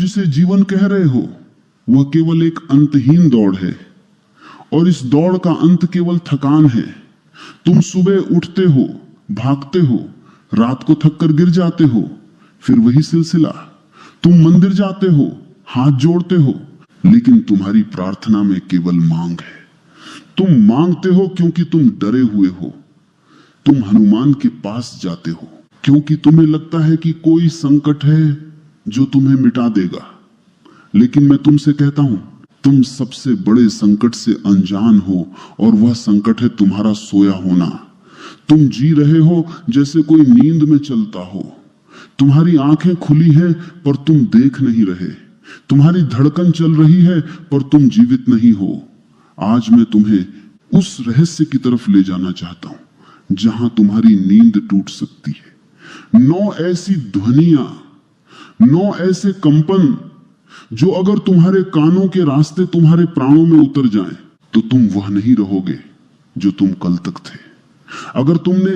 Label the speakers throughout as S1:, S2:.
S1: जिसे जीवन कह रहे हो वह केवल एक अंतहीन दौड़ है, और इस दौड़ का अंत केवल थकान है। तुम सुबह उठते हो, भागते हो, रात को थक कर गिर जाते हो, फिर वही सिलसिला। तुम मंदिर जाते हो, हाथ जोड़ते हो, लेकिन तुम्हारी प्रार्थना में केवल मांग है। तुम मांगते हो क्योंकि तुम डरे हुए हो। तुम हनुमान के पास जाते हो क्योंकि तुम्हें लगता है कि कोई संकट है जो तुम्हें मिटा देगा। लेकिन मैं तुमसे कहता हूं, तुम सबसे बड़े संकट से अनजान हो, और वह संकट है तुम्हारा सोया होना। तुम जी रहे हो जैसे कोई नींद में चलता हो। तुम्हारी आंखें खुली हैं पर तुम देख नहीं रहे। तुम्हारी धड़कन चल रही है पर तुम जीवित नहीं हो। आज मैं तुम्हें उस रहस्य की तरफ ले जाना चाहता हूं जहां तुम्हारी नींद टूट सकती है। 9 ऐसी ध्वनियां, 9 ऐसे कंपन जो अगर तुम्हारे कानों के रास्ते तुम्हारे प्राणों में उतर जाएं, तो तुम वह नहीं रहोगे जो तुम कल तक थे। अगर तुमने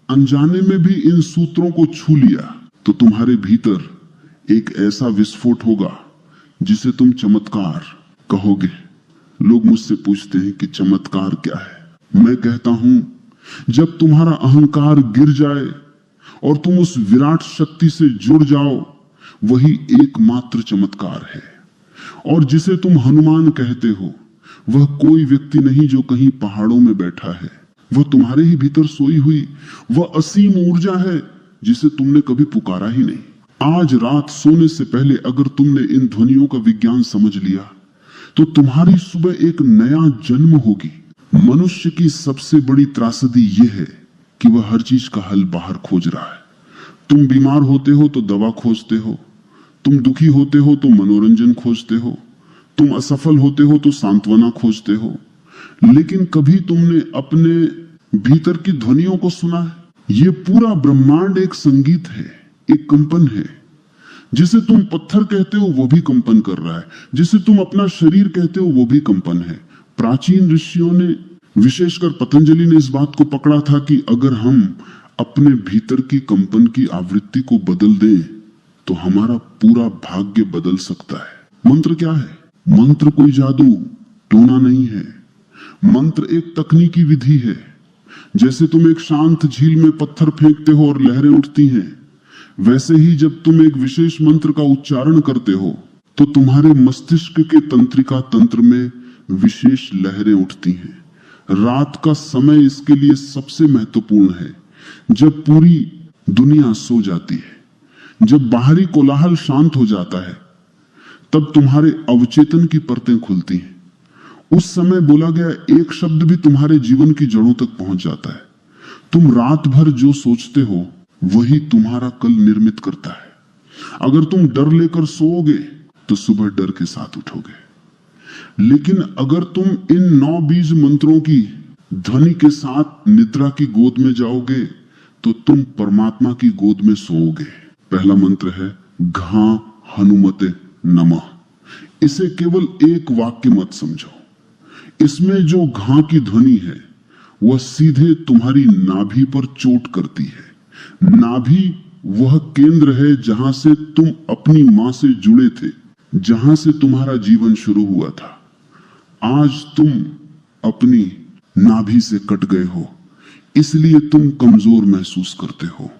S1: अनजाने में भी इन सूत्रों को छू लिया, तो तुम्हारे भीतर एक ऐसा विस्फोट होगा जिसे तुम चमत्कार कहोगे। लोग मुझसे पूछते हैं कि चमत्कार क्या है। मैं कहता हूं, जब तुम्हारा अहंकार गिर जाए और तुम उस विराट शक्ति से जुड़ जाओ, वही एकमात्र चमत्कार है। और जिसे तुम हनुमान कहते हो, वह कोई व्यक्ति नहीं जो कहीं पहाड़ों में बैठा है। वह तुम्हारे ही भीतर सोई हुई वह असीम ऊर्जा है जिसे तुमने कभी पुकारा ही नहीं। आज रात सोने से पहले अगर तुमने इन ध्वनियों का विज्ञान समझ लिया, तो तुम्हारी सुबह एक नया जन्म होगी। मनुष्य की सबसे बड़ी त्रासदी यह है कि वह हर चीज का हल बाहर खोज रहा है। तुम बीमार होते हो तो दवा खोजते हो, तुम दुखी होते हो तो मनोरंजन खोजते हो, तुम असफल होते हो तो सांत्वना खोजते हो। लेकिन कभी तुमने अपने भीतर की ध्वनियों को सुना है? ये पूरा ब्रह्मांड एक संगीत है, एक कंपन है। जिसे तुम पत्थर कहते हो वो भी कंपन कर रहा है, जिसे तुम अपना शरीर कहते हो वो भी कंपन है। प्राचीन ऋषियों ने, विशेषकर पतंजलि ने इस बात को पकड़ा था कि अगर हम अपने भीतर की कंपन की आवृत्ति को बदल दें तो हमारा पूरा भाग्य बदल सकता है। मंत्र क्या है? मंत्र कोई जादू टोना नहीं है। मंत्र एक तकनीकी विधि है। जैसे तुम एक शांत झील में पत्थर फेंकते हो और लहरें उठती हैं, वैसे ही जब तुम एक विशेष मंत्र का उच्चारण करते हो तो तुम्हारे मस्तिष्क के तंत्रिका तंत्र में विशेष लहरें उठती हैं। रात का समय इसके लिए सबसे महत्वपूर्ण है, जब पूरी दुनिया सो जाती है, जब बाहरी कोलाहल शांत हो जाता है, तब तुम्हारे अवचेतन की परतें खुलती हैं। उस समय बोला गया एक शब्द भी तुम्हारे जीवन की जड़ों तक पहुंच जाता है। तुम रात भर जो सोचते हो वही तुम्हारा कल निर्मित करता है। अगर तुम डर लेकर सोओगे तो सुबह डर के साथ उठोगे। लेकिन अगर तुम इन 9 बीज मंत्रों की ध्वनि के साथ निद्रा की गोद में जाओगे तो तुम परमात्मा की गोद में सोओगे। पहला मंत्र है घा हनुमते नमः। इसे केवल एक वाक्य मत समझो। इसमें जो घा की ध्वनि है वह सीधे तुम्हारी नाभि पर चोट करती है। नाभि वह केंद्र है जहां से तुम अपनी मां से जुड़े थे, जहां से तुम्हारा जीवन शुरू हुआ था। आज तुम अपनी नाभि से कट गए हो, इसलिए तुम कमजोर महसूस करते हो।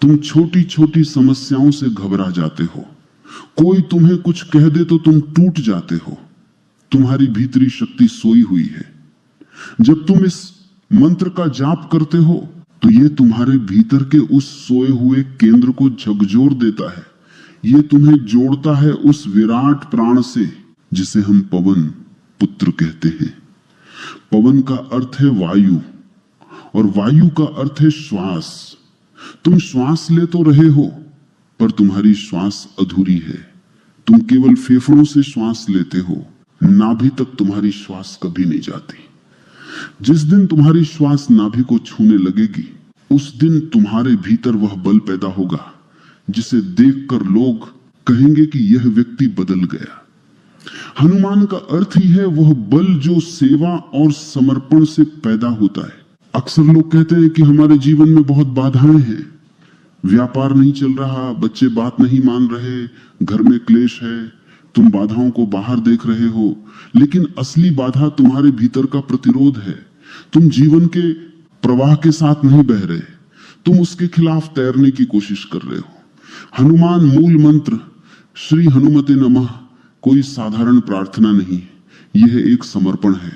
S1: तुम छोटी छोटी समस्याओं से घबरा जाते हो। कोई तुम्हें कुछ कह दे तो तुम टूट जाते हो। तुम्हारी भीतरी शक्ति सोई हुई है। जब तुम इस मंत्र का जाप करते हो तो ये तुम्हारे भीतर के उस सोए हुए केंद्र को झकझोर देता है। ये तुम्हें जोड़ता है उस विराट प्राण से जिसे हम पवन पुत्र कहते हैं। पवन का अर्थ है वायु और वायु का अर्थ है श्वास। तुम श्वास ले तो रहे हो पर तुम्हारी श्वास अधूरी है। तुम केवल फेफड़ों से श्वास लेते हो, नाभि तक तुम्हारी श्वास कभी नहीं जाती। जिस दिन तुम्हारी श्वास नाभि को छूने लगेगी, उस दिन तुम्हारे भीतर वह बल पैदा होगा जिसे देखकर लोग कहेंगे कि यह व्यक्ति बदल गया। हनुमान का अर्थ ही है वह बल जो सेवा और समर्पण से पैदा होता है। अक्सर लोग कहते हैं कि हमारे जीवन में बहुत बाधाएं हैं। व्यापार नहीं चल रहा, बच्चे बात नहीं मान रहे, घर में क्लेश है, तुम बाधाओं को बाहर देख रहे हो, लेकिन असली बाधा तुम्हारे भीतर का प्रतिरोध है। तुम जीवन के प्रवाह के साथ नहीं बह रहे, तुम उसके खिलाफ तैरने की कोशिश कर रहे हो। हनुमान मूल मंत्र श्री हनुमते नमः कोई साधारण प्रार्थना नहीं, यह एक समर्पण है।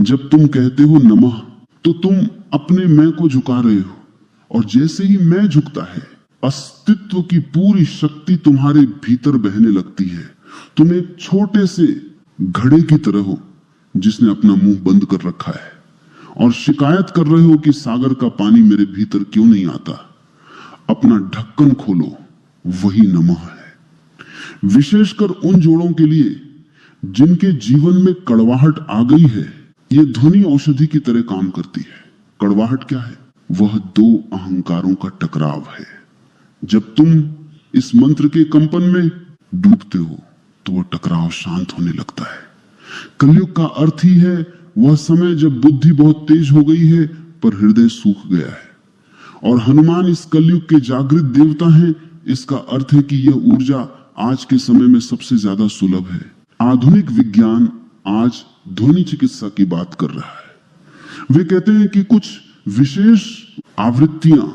S1: जब तुम कहते हो नमः तो तुम अपने मैं को झुका रहे हो, और जैसे ही मैं झुकता है, अस्तित्व की पूरी शक्ति तुम्हारे भीतर बहने लगती है। तुम एक छोटे से घड़े की तरह हो जिसने अपना मुंह बंद कर रखा है और शिकायत कर रहे हो कि सागर का पानी मेरे भीतर क्यों नहीं आता। अपना ढक्कन खोलो, वही नमः है। विशेषकर उन जोड़ों के लिए जिनके जीवन में कड़वाहट आ गई है, यह ध्वनि औषधि की तरह काम करती है। कड़वाहट क्या है? वह दो अहंकारों का टकराव है। जब तुम इस मंत्र के कंपन में डूबते हो तो वह टकराव शांत होने लगता है। कलयुग का अर्थ ही है वह समय जब बुद्धि बहुत तेज हो गई है पर हृदय सूख गया है। और हनुमान इस कलयुग के जागृत देवता हैं। इसका अर्थ है कि यह ऊर्जा आज के समय में सबसे ज्यादा सुलभ है। आधुनिक विज्ञान आज ध्वनि चिकित्सा की बात कर रहा है। वे कहते हैं कि कुछ विशेष आवृत्तियां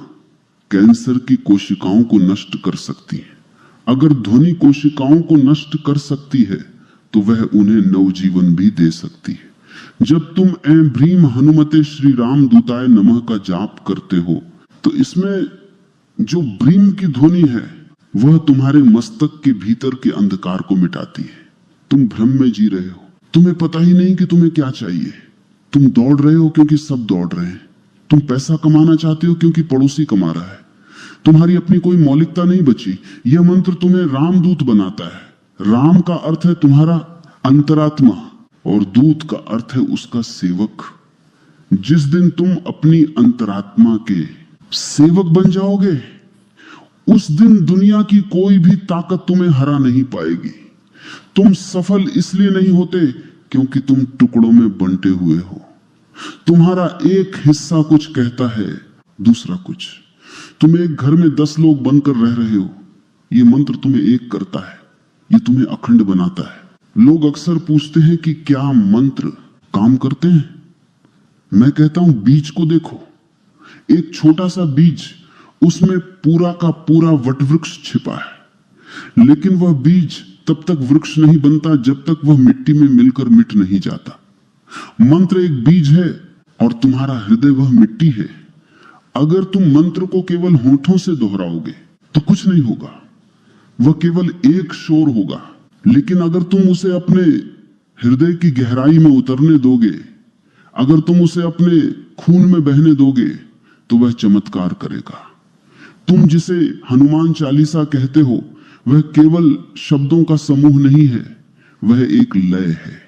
S1: कैंसर की कोशिकाओं को नष्ट कर सकती हैं। अगर ध्वनि कोशिकाओं को नष्ट कर सकती है तो वह उन्हें नवजीवन भी दे सकती है। जब तुम ऐं भ्रीम हनुमते श्री राम दूताय नमः का जाप करते हो तो इसमें जो भ्रीम की ध्वनि है वह तुम्हारे मस्तक के भीतर के अंधकार को मिटाती है। तुम भ्रम में जी रहे हो, तुम्हें पता ही नहीं कि तुम्हें क्या चाहिए। तुम दौड़ रहे हो क्योंकि सब दौड़ रहे हैं। तुम पैसा कमाना चाहते हो क्योंकि पड़ोसी कमा रहा है। तुम्हारी अपनी कोई मौलिकता नहीं बची। यह मंत्र तुम्हें रामदूत बनाता है। राम का अर्थ है तुम्हारा अंतरात्मा और दूत का अर्थ है उसका सेवक। जिस दिन तुम अपनी अंतरात्मा के सेवक बन जाओगे उस दिन दुनिया की कोई भी ताकत तुम्हें हरा नहीं पाएगी। तुम सफल इसलिए नहीं होते क्योंकि तुम टुकड़ों में बंटे हुए हो। तुम्हारा एक हिस्सा कुछ कहता है, दूसरा कुछ। तुम एक घर में 10 लोग बनकर रह रहे हो, यह मंत्र तुम्हें एक करता है, यह तुम्हें अखंड बनाता है। लोग अक्सर पूछते हैं कि क्या मंत्र काम करते हैं? मैं कहता हूं बीज को देखो। एक छोटा सा बीज, उसमें पूरा का पूरा वटवृक्ष छिपा है, लेकिन वह बीज तब तक वृक्ष नहीं बनता जब तक वह मिट्टी में मिलकर मिट नहीं जाता। मंत्र एक बीज है और तुम्हारा हृदय वह मिट्टी है। अगर तुम मंत्र को केवल होठों से दोहराओगे तो कुछ नहीं होगा, वह केवल एक शोर होगा। लेकिन अगर तुम उसे अपने हृदय की गहराई में उतरने दोगे, अगर तुम उसे अपने खून में बहने दोगे तो वह चमत्कार करेगा। तुम जिसे हनुमान चालीसा कहते हो वह केवल शब्दों का समूह नहीं है, वह एक लय है।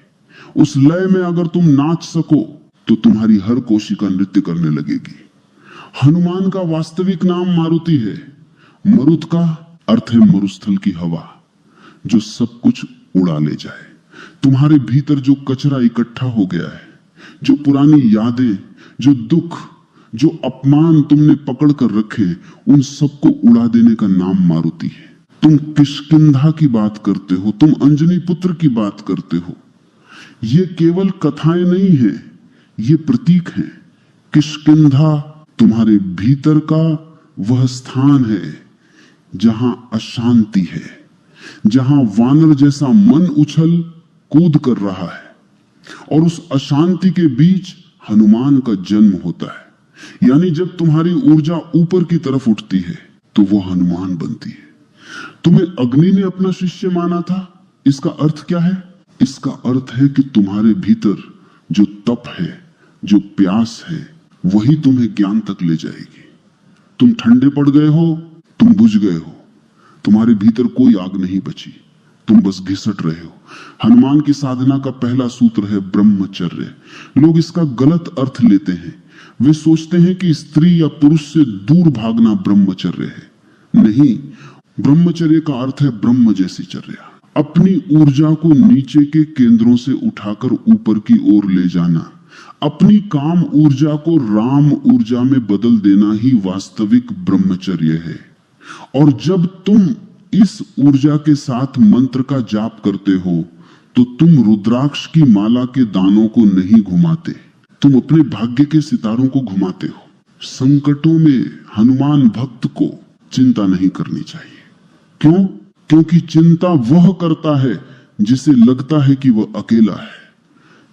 S1: उस लय में अगर तुम नाच सको तो तुम्हारी हर कोशिका नृत्य करने लगेगी। हनुमान का वास्तविक नाम मारुति है। मरुत का अर्थ है मरुस्थल की हवा, जो सब कुछ उड़ा ले जाए। तुम्हारे भीतर जो कचरा इकट्ठा हो गया है, जो पुरानी यादें, जो दुख, जो अपमान तुमने पकड़ कर रखे, उन सबको उड़ा देने का नाम मारुति है। तुम किष्किंधा की बात करते हो, तुम अंजनी पुत्र की बात करते हो। ये केवल कथाएं नहीं है, ये प्रतीक हैं। किष्किंधा तुम्हारे भीतर का वह स्थान है जहां अशांति है, जहां वानर जैसा मन उछल कूद कर रहा है और उस अशांति के बीच हनुमान का जन्म होता है। यानी जब तुम्हारी ऊर्जा ऊपर की तरफ उठती है तो वो हनुमान बनती है। तुम्हें अग्नि ने अपना शिष्य माना था। इसका अर्थ क्या है? इसका अर्थ है कि तुम्हारे भीतर जो तप है, जो प्यास है, वही तुम्हें ज्ञान तक ले जाएगी। तुम ठंडे पड़ गए हो, तुम बुझ गए हो, तुम्हारे भीतर कोई आग नहीं बची, तुम बस घिसट रहे हो। हनुमान की साधना का पहला सूत्र है ब्रह्मचर्य। लोग इसका गलत अर्थ लेते हैं। वे सोचते हैं कि स्त्री या पुरुष से दूर भागना ब्रह्मचर्य है। नहीं, ब्रह्मचर्य का अर्थ है ब्रह्म जैसी चर्या। अपनी ऊर्जा को नीचे के केंद्रों से उठाकर ऊपर की ओर ले जाना, अपनी काम ऊर्जा को राम ऊर्जा में बदल देना ही वास्तविक ब्रह्मचर्य है। और जब तुम इस ऊर्जा के साथ मंत्र का जाप करते हो तो तुम रुद्राक्ष की माला के दानों को नहीं घुमाते, तुम अपने भाग्य के सितारों को घुमाते हो। संकटों में हनुमान भक्त को चिंता नहीं करनी चाहिए। क्यों? क्योंकि चिंता वह करता है जिसे लगता है कि वह अकेला है।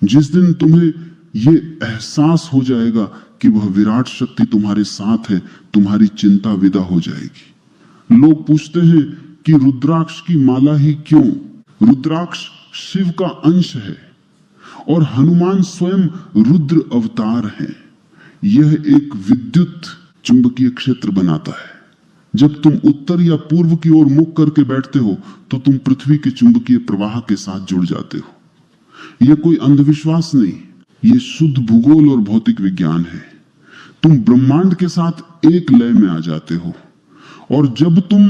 S1: जिस दिन तुम्हें ये एहसास हो जाएगा कि वह विराट शक्ति तुम्हारे साथ है, तुम्हारी चिंता विदा हो जाएगी। लोग पूछते हैं कि रुद्राक्ष की माला ही क्यों? रुद्राक्ष शिव का अंश है और हनुमान स्वयं रुद्र अवतार है। यह एक विद्युत चुंबकीय क्षेत्र बनाता है। जब तुम उत्तर या पूर्व की ओर मुख करके बैठते हो तो तुम पृथ्वी के चुंबकीय प्रवाह के साथ जुड़ जाते हो। यह कोई अंधविश्वास नहीं, यह शुद्ध भूगोल और भौतिक विज्ञान है। तुम ब्रह्मांड के साथ एक लय में आ जाते हो और जब तुम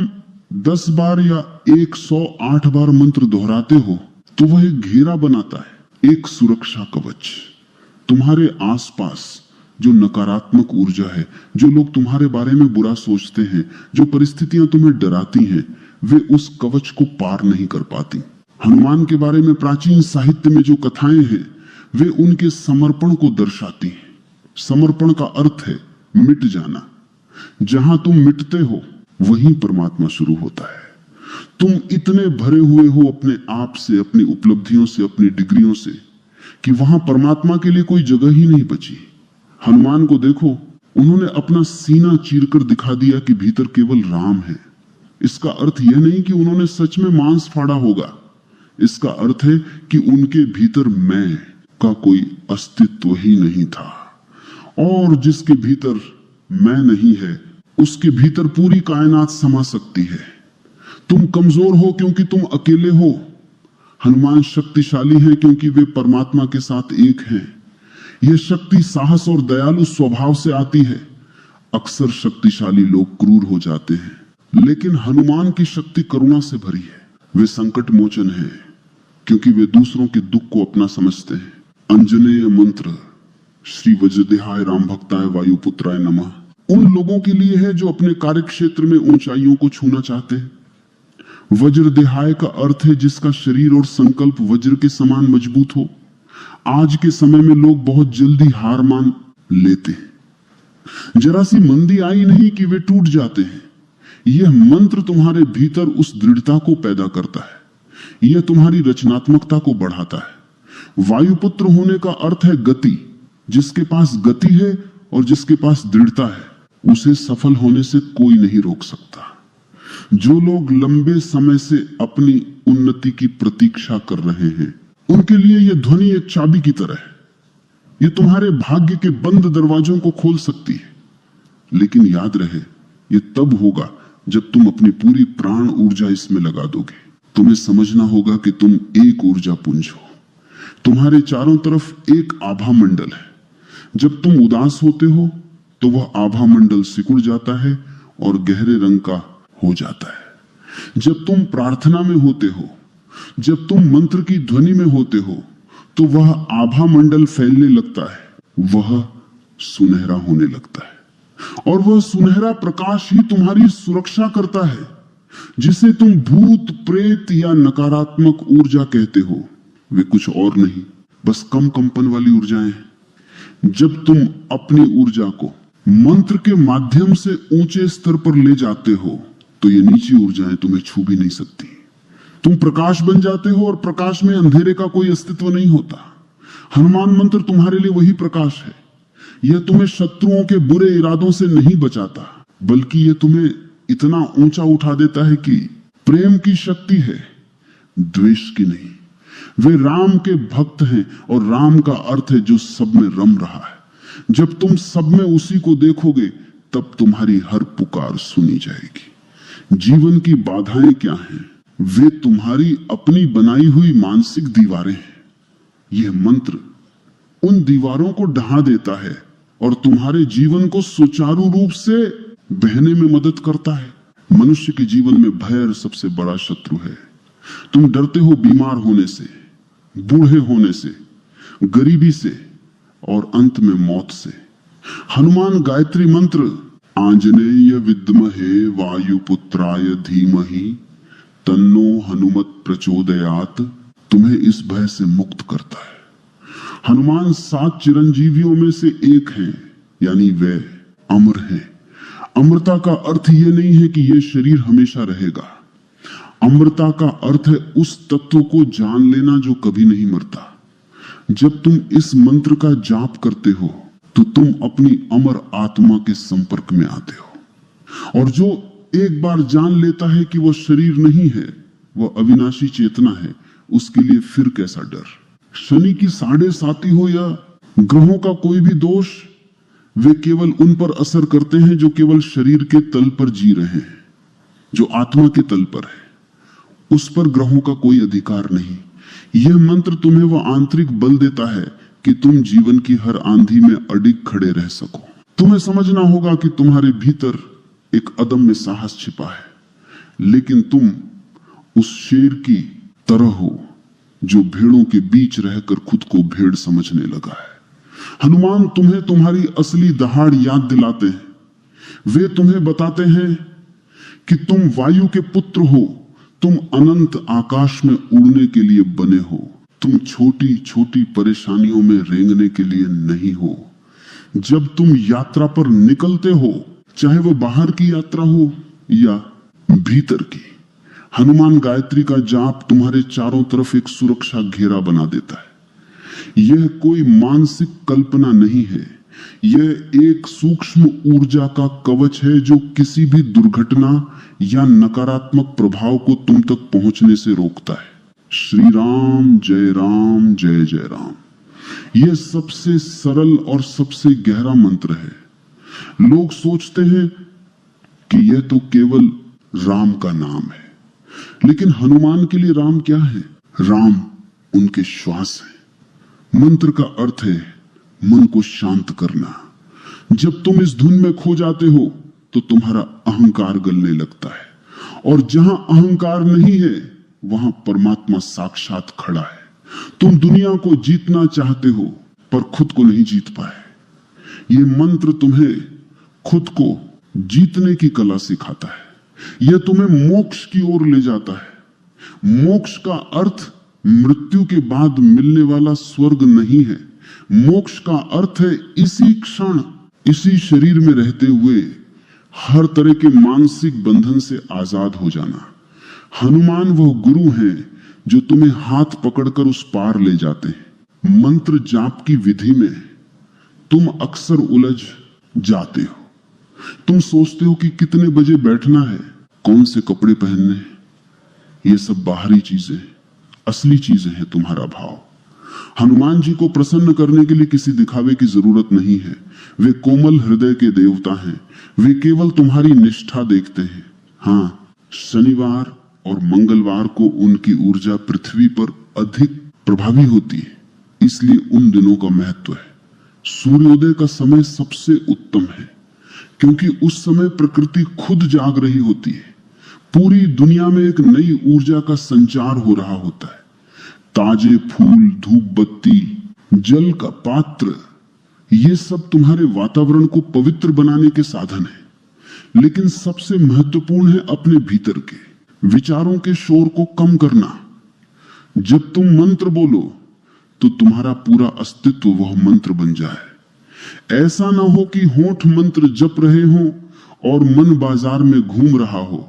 S1: 10 बार या 108 बार मंत्र दोहराते हो तो वह एक घेरा बनाता है, एक सुरक्षा कवच। तुम्हारे आसपास जो नकारात्मक ऊर्जा है, जो लोग तुम्हारे बारे में बुरा सोचते हैं, जो परिस्थितियां तुम्हें डराती हैं, वे उस कवच को पार नहीं कर पाती। हनुमान के बारे में प्राचीन साहित्य में जो कथाएं हैं वे उनके समर्पण को दर्शाती हैं। समर्पण का अर्थ है मिट जाना। जहां तुम मिटते हो वहीं परमात्मा शुरू होता है। तुम इतने भरे हुए हो अपने आप से, अपनी उपलब्धियों से, अपनी डिग्रियों से कि वहां परमात्मा के लिए कोई जगह ही नहीं बची। हनुमान को देखो, उन्होंने अपना सीना चीरकर दिखा दिया कि भीतर केवल राम है। इसका अर्थ यह नहीं कि उन्होंने सच में मांस फाड़ा होगा। इसका अर्थ है कि उनके भीतर मैं का कोई अस्तित्व ही नहीं था। और जिसके भीतर मैं नहीं है उसके भीतर पूरी कायनात समा सकती है। तुम कमजोर हो क्योंकि तुम अकेले हो। हनुमान शक्तिशाली हैं क्योंकि वे परमात्मा के साथ एक हैं। यह शक्ति साहस और दयालु स्वभाव से आती है। अक्सर शक्तिशाली लोग क्रूर हो जाते हैं, लेकिन हनुमान की शक्ति करुणा से भरी है। वे संकट मोचन है क्योंकि वे दूसरों के दुख को अपना समझते हैं। अंजनेय मंत्र श्री वज्रदेहाय राम भक्ताय वायुपुत्राय नमः उन लोगों के लिए है जो अपने कार्य क्षेत्र में ऊंचाइयों को छूना चाहते हैं। वज्रदेहाय का अर्थ है जिसका शरीर और संकल्प वज्र के समान मजबूत हो। आज के समय में लोग बहुत जल्दी हार मान लेते हैं। जरा सी मंदी आई नहीं कि वे टूट जाते हैं। यह मंत्र तुम्हारे भीतर उस दृढ़ता को पैदा करता है। यह तुम्हारी रचनात्मकता को बढ़ाता है। वायुपुत्र होने का अर्थ है गति। जिसके पास गति है और जिसके पास दृढ़ता है उसे सफल होने से कोई नहीं रोक सकता। जो लोग लंबे समय से अपनी उन्नति की प्रतीक्षा कर रहे हैं उनके लिए यह ध्वनि एक चाबी की तरह है। यह तुम्हारे भाग्य के बंद दरवाजों को खोल सकती है। लेकिन याद रहे, यह तब होगा जब तुम अपनी पूरी प्राण ऊर्जा इसमें लगा दोगे। तुम्हें समझना होगा कि तुम एक ऊर्जा पुंज हो। तुम्हारे चारों तरफ एक आभा मंडल है। जब तुम उदास होते हो तो वह आभा मंडल सिकुड़ जाता है और गहरे रंग का हो जाता है। जब तुम प्रार्थना में होते हो, जब तुम मंत्र की ध्वनि में होते हो तो वह आभा मंडल फैलने लगता है, वह सुनहरा होने लगता है और वह सुनहरा प्रकाश ही तुम्हारी सुरक्षा करता है। जिसे तुम भूत प्रेत या नकारात्मक ऊर्जा कहते हो वे कुछ और नहीं, बस कम कंपन वाली ऊर्जाएं हैं। जब तुम अपनी ऊर्जा को मंत्र के माध्यम से ऊंचे स्तर पर ले जाते हो तो ये नीची ऊर्जाएं तुम्हें छू भी नहीं सकती। तुम प्रकाश बन जाते हो और प्रकाश में अंधेरे का कोई अस्तित्व नहीं होता। हनुमान मंत्र तुम्हारे लिए वही प्रकाश है। यह तुम्हें शत्रुओं के बुरे इरादों से नहीं बचाता, बल्कि यह तुम्हें इतना ऊंचा उठा देता है कि प्रेम की शक्ति है, द्वेष की नहीं। वे राम के भक्त हैं और राम का अर्थ है जो सब में रम रहा है। जब तुम सब में उसी को देखोगे तब तुम्हारी हर पुकार सुनी जाएगी। जीवन की बाधाएं क्या हैं? वे तुम्हारी अपनी बनाई हुई मानसिक दीवारें हैं। यह मंत्र उन दीवारों को ढहा देता है और तुम्हारे जीवन को सुचारू रूप से बहने में मदद करता है। मनुष्य के जीवन में भय सबसे बड़ा शत्रु है। तुम डरते हो बीमार होने से, बूढ़े होने से, गरीबी से और अंत में मौत से। हनुमान गायत्री मंत्र आंजनेय विद्महे वायुपुत्राय धीमहि तन्नो हनुमत प्रचोदयात। तुम्हें इस भय से मुक्त करता है। हनुमान 7 चिरंजीवियों में से एक हैं, यानी वे अमर हैं। अमरता का अर्थ यह नहीं है कि यह शरीर हमेशा रहेगा। अमरता का अर्थ है उस तत्व को जान लेना जो कभी नहीं मरता। जब तुम इस मंत्र का जाप करते हो तो तुम अपनी अमर आत्मा के संपर्क में आते हो। और जो एक बार जान लेता है कि वह शरीर नहीं है, वह अविनाशी चेतना है, उसके लिए फिर कैसा डर। शनि की 7.5 हो या ग्रहों का कोई भी दोष, वे केवल उन पर असर करते हैं जो केवल शरीर के तल पर जी रहे हैं। जो आत्मा के तल पर है उस पर ग्रहों का कोई अधिकार नहीं। यह मंत्र तुम्हें वह आंतरिक बल देता है कि तुम जीवन की हर आंधी में अडिग खड़े रह सको। तुम्हें समझना होगा कि तुम्हारे भीतर एक अदम्य साहस छिपा है, लेकिन तुम उस शेर की तरह हो जो भेड़ों के बीच रहकर खुद को भेड़ समझने लगा है। हनुमान तुम्हें तुम्हारी असली दहाड़ याद दिलाते हैं। वे तुम्हें बताते हैं कि तुम वायु के पुत्र हो, तुम अनंत आकाश में उड़ने के लिए बने हो। तुम छोटी छोटी परेशानियों में रेंगने के लिए नहीं हो। जब तुम यात्रा पर निकलते हो, चाहे वो बाहर की यात्रा हो या भीतर की, हनुमान गायत्री का जाप तुम्हारे चारों तरफ एक सुरक्षा घेरा बना देता है। यह कोई मानसिक कल्पना नहीं है, यह एक सूक्ष्म ऊर्जा का कवच है जो किसी भी दुर्घटना या नकारात्मक प्रभाव को तुम तक पहुंचने से रोकता है। श्री राम जय जय राम। यह सबसे सरल और सबसे गहरा मंत्र है। लोग सोचते हैं कि यह तो केवल राम का नाम है, लेकिन हनुमान के लिए राम क्या है? राम उनके श्वास है। मंत्र का अर्थ है मन को शांत करना। जब तुम इस धुन में खो जाते हो तो तुम्हारा अहंकार गलने लगता है, और जहां अहंकार नहीं है वहां परमात्मा साक्षात खड़ा है। तुम दुनिया को जीतना चाहते हो पर खुद को नहीं जीत पाए। ये मंत्र तुम्हें खुद को जीतने की कला सिखाता है। यह तुम्हें मोक्ष की ओर ले जाता है। मोक्ष का अर्थ मृत्यु के बाद मिलने वाला स्वर्ग नहीं है। मोक्ष का अर्थ है इसी क्षण, इसी शरीर में रहते हुए हर तरह के मानसिक बंधन से आजाद हो जाना। हनुमान वह गुरु हैं जो तुम्हें हाथ पकड़कर उस पार ले जाते हैं। मंत्र जाप की विधि में तुम अक्सर उलझ जाते हो। तुम सोचते हो कि कितने बजे बैठना है, कौन से कपड़े पहनने हैं। ये सब बाहरी चीजें, असली चीजें हैं तुम्हारा भाव। हनुमान जी को प्रसन्न करने के लिए किसी दिखावे की जरूरत नहीं है। वे कोमल हृदय के देवता हैं। वे केवल तुम्हारी निष्ठा देखते हैं। हाँ, शनिवार और मंगलवार को उनकी ऊर्जा पृथ्वी पर अधिक प्रभावी होती है, इसलिए उन दिनों का महत्व है। सूर्योदय का समय सबसे उत्तम है, क्योंकि उस समय प्रकृति खुद जाग रही होती है। पूरी दुनिया में एक नई ऊर्जा का संचार हो रहा होता है। ताजे फूल, धूप बत्ती, जल का पात्र, ये सब तुम्हारे वातावरण को पवित्र बनाने के साधन है। लेकिन सबसे महत्वपूर्ण है अपने भीतर के विचारों के शोर को कम करना। जब तुम मंत्र बोलो तो तुम्हारा पूरा अस्तित्व वह मंत्र बन जाए। ऐसा ना हो कि होंठ मंत्र जप रहे हो और मन बाजार में घूम रहा हो।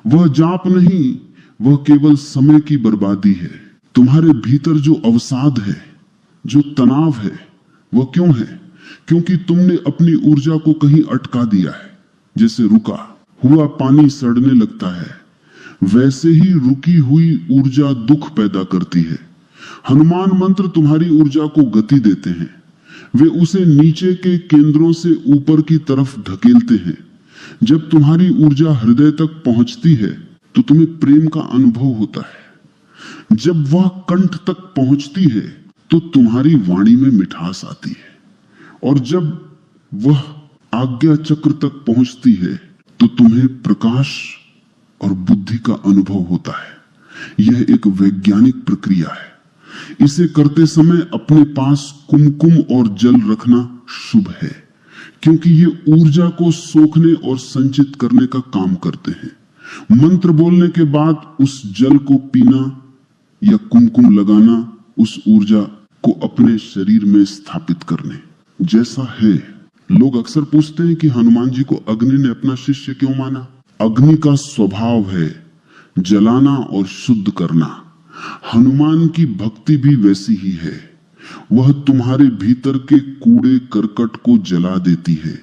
S1: वह जाप नहीं, वह केवल समय की बर्बादी है। तुम्हारे भीतर जो अवसाद है, जो तनाव है, वह क्यों है? क्योंकि तुमने अपनी ऊर्जा को कहीं अटका दिया है। जैसे रुका हुआ पानी सड़ने लगता है, वैसे ही रुकी हुई ऊर्जा दुख पैदा करती है। हनुमान मंत्र तुम्हारी ऊर्जा को गति देते हैं। वे उसे नीचे के केंद्रों से ऊपर की तरफ ढकेलते हैं। जब तुम्हारी ऊर्जा हृदय तक पहुंचती है तो तुम्हें प्रेम का अनुभव होता है। जब वह कंठ तक पहुंचती है तो तुम्हारी वाणी में मिठास आती है, और जब वह आज्ञा चक्र तक पहुंचती है तो तुम्हें प्रकाश और बुद्धि का अनुभव होता है। यह एक वैज्ञानिक प्रक्रिया है। इसे करते समय अपने पास कुमकुम और जल रखना शुभ है। क्योंकि ये ऊर्जा को सोखने और संचित करने का काम करते हैं। मंत्र बोलने के बाद उस जल को पीना या कुमकुम लगाना उस ऊर्जा को अपने शरीर में स्थापित करने जैसा है। लोग अक्सर पूछते हैं कि हनुमान जी को अग्नि ने अपना शिष्य क्यों माना? अग्नि का स्वभाव है जलाना और शुद्ध करना। हनुमान की भक्ति भी वैसी ही है। वह तुम्हारे भीतर के कूड़े करकट को जला देती है।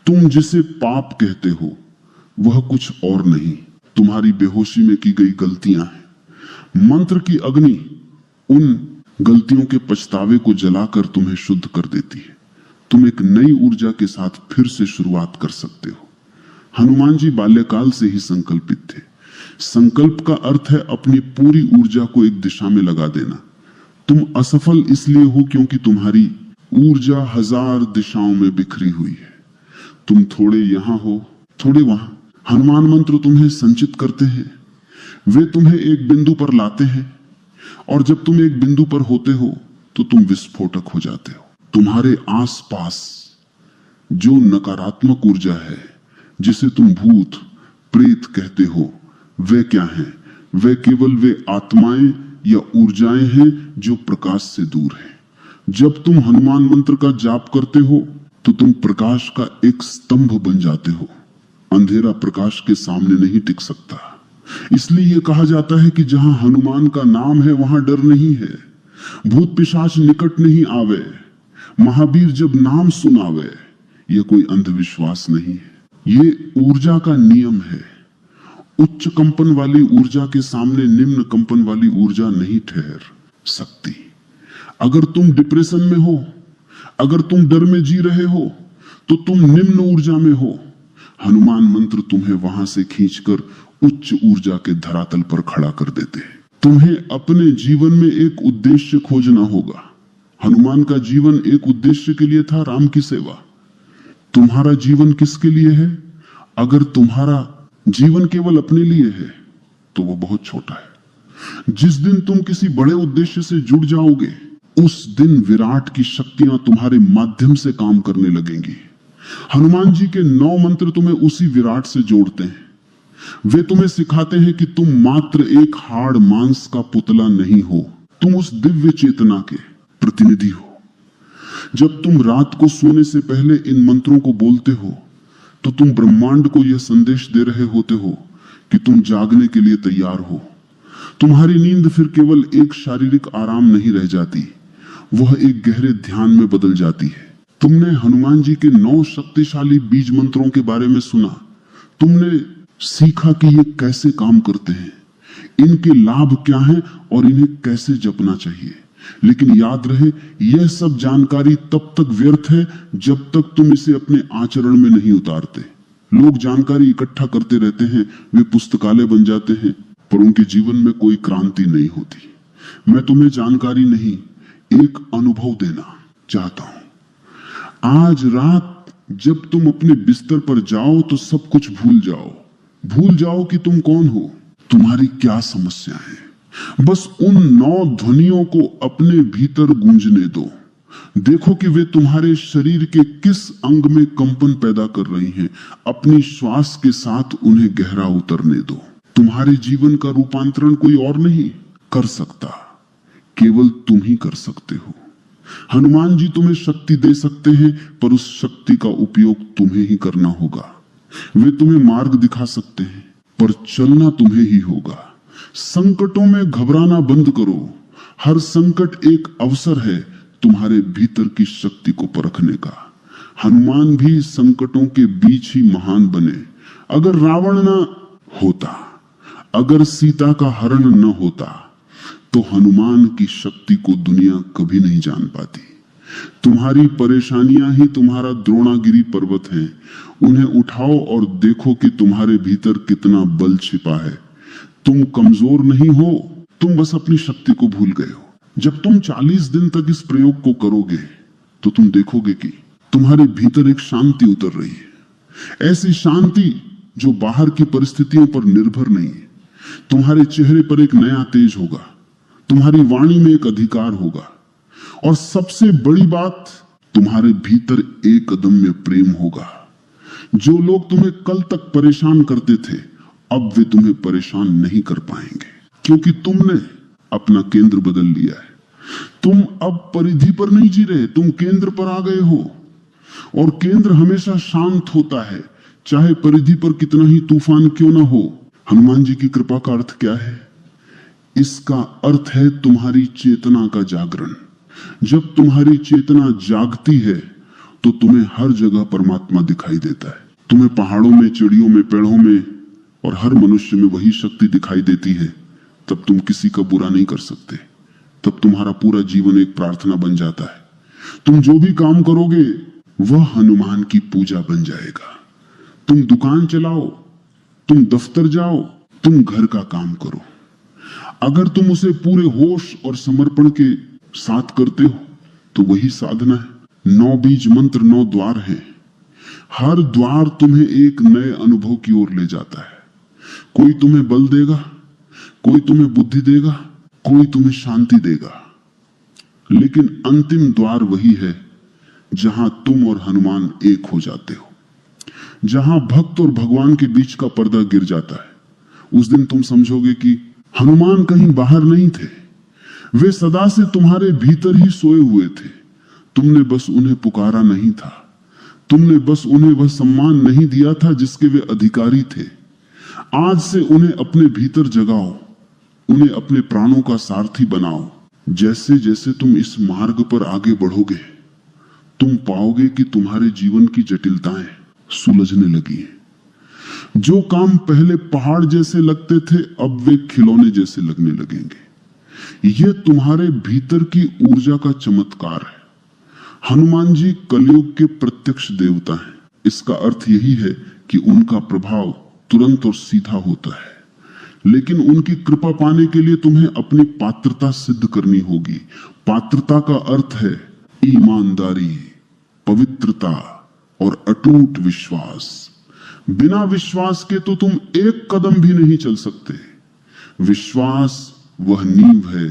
S1: तुम जिसे पाप कहते हो वह कुछ और नहीं, तुम्हारी बेहोशी में की गई गलतियां हैं। मंत्र की अग्नि उन गलतियों के पछतावे को जलाकर तुम्हें शुद्ध कर देती है। तुम एक नई ऊर्जा के साथ फिर से शुरुआत कर सकते हो। हनुमान जी बाल्यकाल से ही संकल्पित थे। संकल्प का अर्थ है अपनी पूरी ऊर्जा को एक दिशा में लगा देना। तुम असफल इसलिए हो क्योंकि तुम्हारी ऊर्जा हजार दिशाओं में बिखरी हुई है। तुम थोड़े यहां हो, थोड़े वहां। हनुमान मंत्र तुम्हें संचित करते हैं। वे तुम्हें एक बिंदु पर लाते हैं और जब तुम एक बिंदु पर होते हो तो तुम विस्फोटक हो जाते हो। तुम्हारे आसपास जो नकारात्मक ऊर्जा है, जिसे तुम भूत प्रेत कहते हो, वे क्या हैं? वे केवल वे आत्माएं या ऊर्जाएं हैं जो प्रकाश से दूर हैं। जब तुम हनुमान मंत्र का जाप करते हो तो तुम प्रकाश का एक स्तंभ बन जाते हो। अंधेरा प्रकाश के सामने नहीं टिक सकता। इसलिए यह कहा जाता है कि जहां हनुमान का नाम है वहां डर नहीं है, भूत पिशाच निकट नहीं आवे, महावीर जब नाम सुनावे। यह कोई अंधविश्वास नहीं है, ये ऊर्जा का नियम है। उच्च कंपन वाली ऊर्जा के सामने निम्न कंपन वाली ऊर्जा नहीं ठहर सकती। अगर तुम डिप्रेशन में हो, अगर तुम डर में जी रहे हो तो तुम निम्न ऊर्जा में हो। हनुमान मंत्र तुम्हें वहां से खींचकर उच्च ऊर्जा के धरातल पर खड़ा कर देते हैं। तुम्हें अपने जीवन में एक उद्देश्य खोजना होगा। हनुमान का जीवन एक उद्देश्य के लिए था, राम की सेवा। तुम्हारा जीवन किसके लिए है? अगर तुम्हारा जीवन केवल अपने लिए है तो वो बहुत छोटा है। जिस दिन तुम किसी बड़े उद्देश्य से जुड़ जाओगे उस दिन विराट की शक्तियां तुम्हारे माध्यम से काम करने लगेंगी। हनुमान जी के 9 मंत्र तुम्हें उसी विराट से जोड़ते हैं। वे तुम्हें सिखाते हैं कि तुम मात्र एक हाड़ मांस का पुतला नहीं हो, तुम उस दिव्य चेतना के प्रतिनिधि हो। जब तुम रात को सोने से पहले इन मंत्रों को बोलते हो तो तुम ब्रह्मांड को यह संदेश दे रहे होते हो कि तुम जागने के लिए तैयार हो। तुम्हारी नींद फिर केवल एक शारीरिक आराम नहीं रह जाती, वह एक गहरे ध्यान में बदल जाती है। तुमने हनुमान जी के 9 शक्तिशाली बीज मंत्रों के बारे में सुना। तुमने सीखा कि ये कैसे काम करते हैं, इनके लाभ क्या हैं और इन्हें कैसे जपना चाहिए। लेकिन याद रहे, यह सब जानकारी तब तक व्यर्थ है जब तक तुम इसे अपने आचरण में नहीं उतारते। लोग जानकारी इकट्ठा करते रहते हैं, वे पुस्तकालय बन जाते हैं, पर उनके जीवन में कोई क्रांति नहीं होती। मैं तुम्हें जानकारी नहीं, एक अनुभव देना चाहता हूं। आज रात जब तुम अपने बिस्तर पर जाओ तो सब कुछ भूल जाओ। भूल जाओ कि तुम कौन हो, तुम्हारी क्या समस्या है। बस उन 9 ध्वनियों को अपने भीतर गूंजने दो। देखो कि वे तुम्हारे शरीर के किस अंग में कंपन पैदा कर रही हैं। अपनी श्वास के साथ उन्हें गहरा उतरने दो। तुम्हारे जीवन का रूपांतरण कोई और नहीं कर सकता, केवल तुम ही कर सकते हो। हनुमान जी तुम्हें शक्ति दे सकते हैं, पर उस शक्ति का उपयोग तुम्हें ही करना होगा। वे तुम्हें मार्ग दिखा सकते हैं, पर चलना तुम्हें ही होगा। संकटों में घबराना बंद करो। हर संकट एक अवसर है तुम्हारे भीतर की शक्ति को परखने का। हनुमान भी संकटों के बीच ही महान बने। अगर रावण न होता, अगर सीता का हरण न होता, तो हनुमान की शक्ति को दुनिया कभी नहीं जान पाती। तुम्हारी परेशानियां ही तुम्हारा द्रोणागिरी पर्वत हैं। उन्हें उठाओ और देखो कि तुम्हारे भीतर कितना बल छिपा है। तुम कमजोर नहीं हो, तुम बस अपनी शक्ति को भूल गए हो। जब तुम 40 दिन तक इस प्रयोग को करोगे तो तुम देखोगे कि तुम्हारे भीतर एक शांति उतर रही है। ऐसी शांति जो बाहर की परिस्थितियों पर निर्भर नहीं है। तुम्हारे चेहरे पर एक नया तेज होगा, तुम्हारी वाणी में एक अधिकार होगा, और सबसे बड़ी बात, तुम्हारे भीतर एक कदम में प्रेम होगा। जो लोग तुम्हें कल तक परेशान करते थे, अब वे तुम्हें परेशान नहीं कर पाएंगे, क्योंकि तुमने अपना केंद्र बदल लिया है। तुम अब परिधि पर नहीं जी रहे, तुम केंद्र पर आ गए हो। और केंद्र हमेशा शांत होता है, चाहे परिधि पर कितना ही तूफान क्यों ना हो। हनुमान जी की कृपा का अर्थ क्या है? इसका अर्थ है तुम्हारी चेतना का जागरण। जब तुम्हारी चेतना जागती है तो तुम्हें हर जगह परमात्मा दिखाई देता है। तुम्हें पहाड़ों में, चिड़ियों में, पेड़ों में और हर मनुष्य में वही शक्ति दिखाई देती है। तब तुम किसी का बुरा नहीं कर सकते। तब तुम्हारा पूरा जीवन एक प्रार्थना बन जाता है। तुम जो भी काम करोगे वह हनुमान की पूजा बन जाएगा। तुम दुकान चलाओ, तुम दफ्तर जाओ, तुम घर का काम करो, अगर तुम उसे पूरे होश और समर्पण के साथ करते हो तो वही साधना है। 9 बीज मंत्र 9 द्वार हैं। हर द्वार तुम्हें एक नए अनुभव की ओर ले जाता है। कोई तुम्हें बल देगा, कोई तुम्हें बुद्धि देगा, कोई तुम्हें शांति देगा, लेकिन अंतिम द्वार वही है जहां तुम और हनुमान एक हो जाते हो, जहां भक्त और भगवान के बीच का पर्दा गिर जाता है। उस दिन तुम समझोगे कि हनुमान कहीं बाहर नहीं थे, वे सदा से तुम्हारे भीतर ही सोए हुए थे। तुमने बस उन्हें पुकारा नहीं था, तुमने बस उन्हें वह सम्मान नहीं दिया था जिसके वे अधिकारी थे। आज से उन्हें अपने भीतर जगाओ, उन्हें अपने प्राणों का सारथी बनाओ। जैसे जैसे तुम इस मार्ग पर आगे बढ़ोगे, तुम पाओगे कि तुम्हारे जीवन की जटिलताएं सुलझने लगी हैं। जो काम पहले पहाड़ जैसे लगते थे, अब वे खिलौने जैसे लगने लगेंगे। यह तुम्हारे भीतर की ऊर्जा का चमत्कार है। हनुमान जी कलयुग के प्रत्यक्ष देवता हैं। इसका अर्थ यही है कि उनका प्रभाव तुरंत और सीधा होता है, लेकिन उनकी कृपा पाने के लिए तुम्हें अपनी पात्रता सिद्ध करनी होगी। पात्रता का अर्थ है ईमानदारी, पवित्रता और अटूट विश्वास। बिना विश्वास के तो तुम एक कदम भी नहीं चल सकते। विश्वास वह नींव है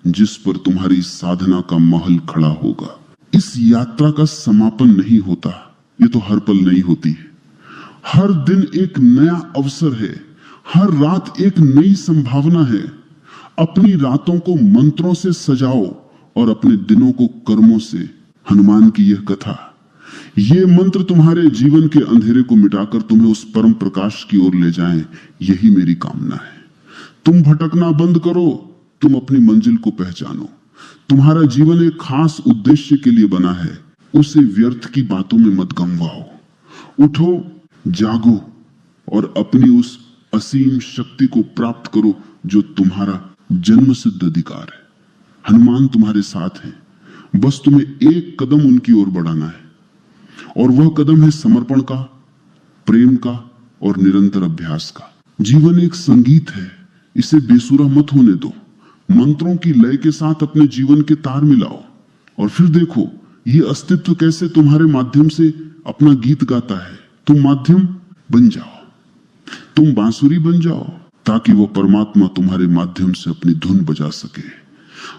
S1: जिस पर तुम्हारी साधना का महल खड़ा होगा। इस यात्रा का समापन नहीं होता, ये तो हर पल नहीं होती है। हर दिन एक नया अवसर है, हर रात एक नई संभावना है। अपनी रातों को मंत्रों से सजाओ और अपने दिनों को कर्मों से। हनुमान की यह कथा, ये मंत्र तुम्हारे जीवन के अंधेरे को मिटाकर तुम्हें उस परम प्रकाश की ओर ले जाएं, यही मेरी कामना है। तुम भटकना बंद करो, तुम अपनी मंजिल को पहचानो। तुम्हारा जीवन एक खास उद्देश्य के लिए बना है, उसे व्यर्थ की बातों में मत गंवाओ। उठो, जागो और अपनी उस असीम शक्ति को प्राप्त करो जो तुम्हारा जन्म सिद्ध अधिकार है। हनुमान तुम्हारे साथ हैं, बस तुम्हें एक कदम उनकी ओर बढ़ाना है, और वह कदम है समर्पण का, प्रेम का और निरंतर अभ्यास का। जीवन एक संगीत है, इसे बेसुरा मत होने दो। मंत्रों की लय के साथ अपने जीवन के तार मिलाओ और फिर देखो ये अस्तित्व कैसे तुम्हारे माध्यम से अपना गीत गाता है। तुम माध्यम बन जाओ, तुम बांसुरी बन जाओ, ताकि वो परमात्मा तुम्हारे माध्यम से अपनी धुन बजा सके।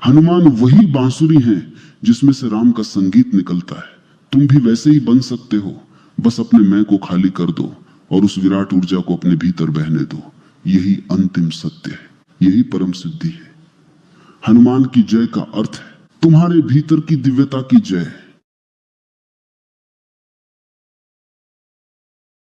S1: हनुमान वही बांसुरी हैं जिसमें से राम का संगीत निकलता है। तुम भी वैसे ही बन सकते हो, बस अपने मैं को खाली कर दो और उस विराट ऊर्जा को अपने भीतर बहने दो। यही अंतिम सत्य है, यही परम सिद्धि है। हनुमान की जय का अर्थ है तुम्हारे भीतर की दिव्यता की जय।